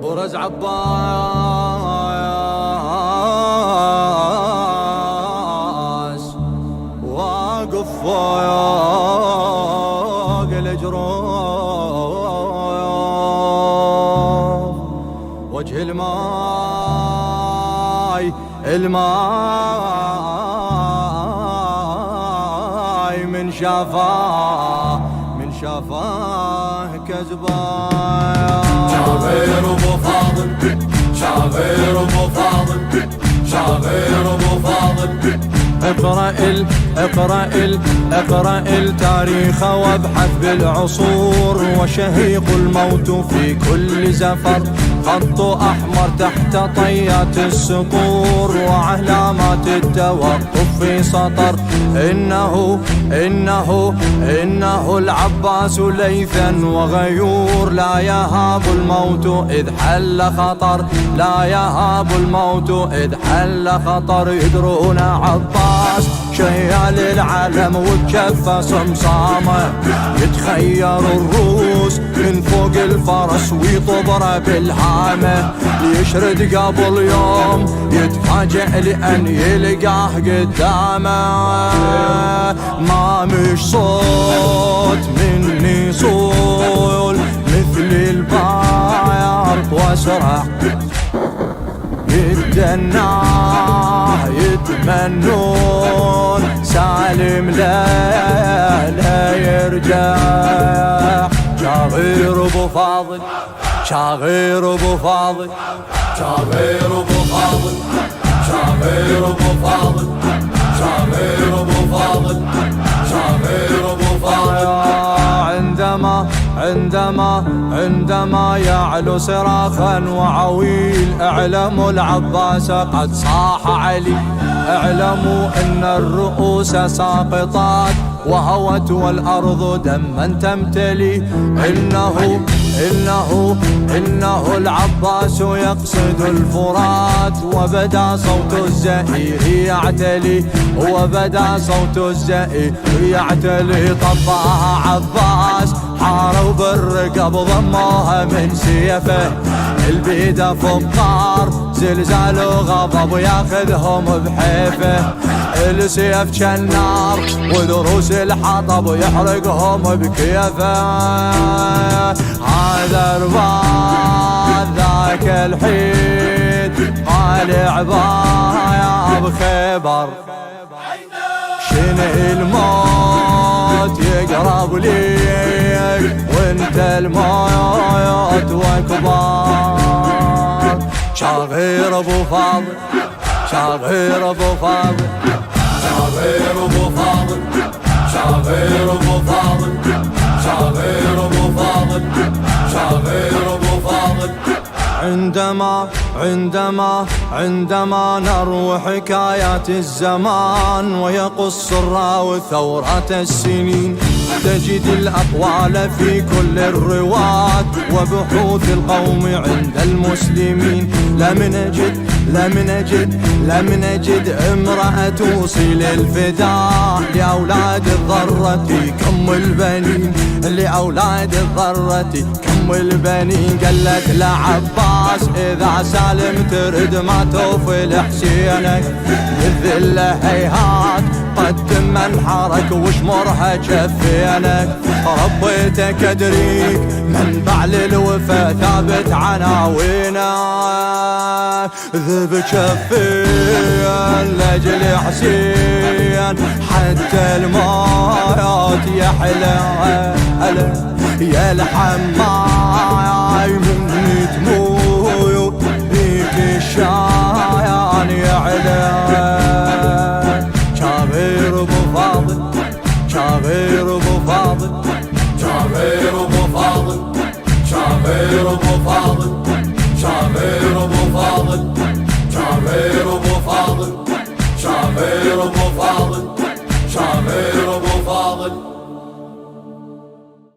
ورز عباس واقف فوق الجروف، وجه الماي من شافاه كذبان. شاغر ابو فاضل، شاغر ابو فاضل، شاغر ابو فاضل. اقرأ التاريخ وابحث بالعصور، وشهيق الموت في كل زفر، خط أحمر تحت طيات الصقور، وعلامات التوقف في سطر. إنه العباس ليثا وغيور، لا يهاب الموت إذ حل خطر، لا يهاب الموت إذ حل خطر. يدرون عباس شيال العالم وبجفة صمصامة، يتخير الروس من فوق الفرس ويطبره بالهامة، يشرد قبل يوم يتفاجئ لأن يلقاه قدامه. ما مش صوت مني صول مثل الباير واسرع، يتدناه يتمنون سالم لا يرجع. شاغر ابو فاضل، شاغر ابو فاضل، شاغر ابو فاضل، شاغر ابو فاضل، شاغر ابو فاضل، شاغر ابو فاضل. عندما يعلو صراخا وعويل، اعلموا العباس قد صاح علي، اعلموا ان الرؤوس ساقطات وهوت والارض دما تمتلي. إنه العباس يقصد الفرات، وبدا صوت الزئير يعتلي، وبدا صوت الزئير يعتلي. طباها عباس حاروا بالرقب ضموها من سيفه، البيدة فقار زلزال وغضب ياخذهم بحيفه، السيف كالنار ودروس الحطب يحرقهم بكيفه. هذا رباط ذاك الحيد طالع بايا بخيبر، شنه الموت يقرب ليك وانت الموت وكبار. شاغر ابو فاضل، شاغر ابو فاضل، شاغر ابو فاضل، شاغر ابو فاضل، شاغر ابو فاضل، شاغر ابو فاضل. عندما نروي حكايات الزمان، ويقص الراوي ثورات السنين، تجد الأقوال في كل الرواة وبحوث القوم عند المسلمين. لم نجد امرأة توصل الفداء لأولاد الضرة كم البنين، لأولاد الضرة كم البنين. قالت لعباس إذا سالم ترد ما توفي لحسينك، بالذلة هيهات قدم منحرك وشمرها جفينك. ربيتك ادريك من بعل الوفا ثابت عناوينك، ذب كفين لاجل حسين حتى الموت يحلى يا الحماي من دموع بيك الشايان يعلى. شاغر ابو فاضل، شاغر ابو فاضل، شاغر ابو فاضل، شاغر ابو فاضل، شاغر ابو فاضل، شاغر ابو فاضل، شاغر ابو فاضل، شاغر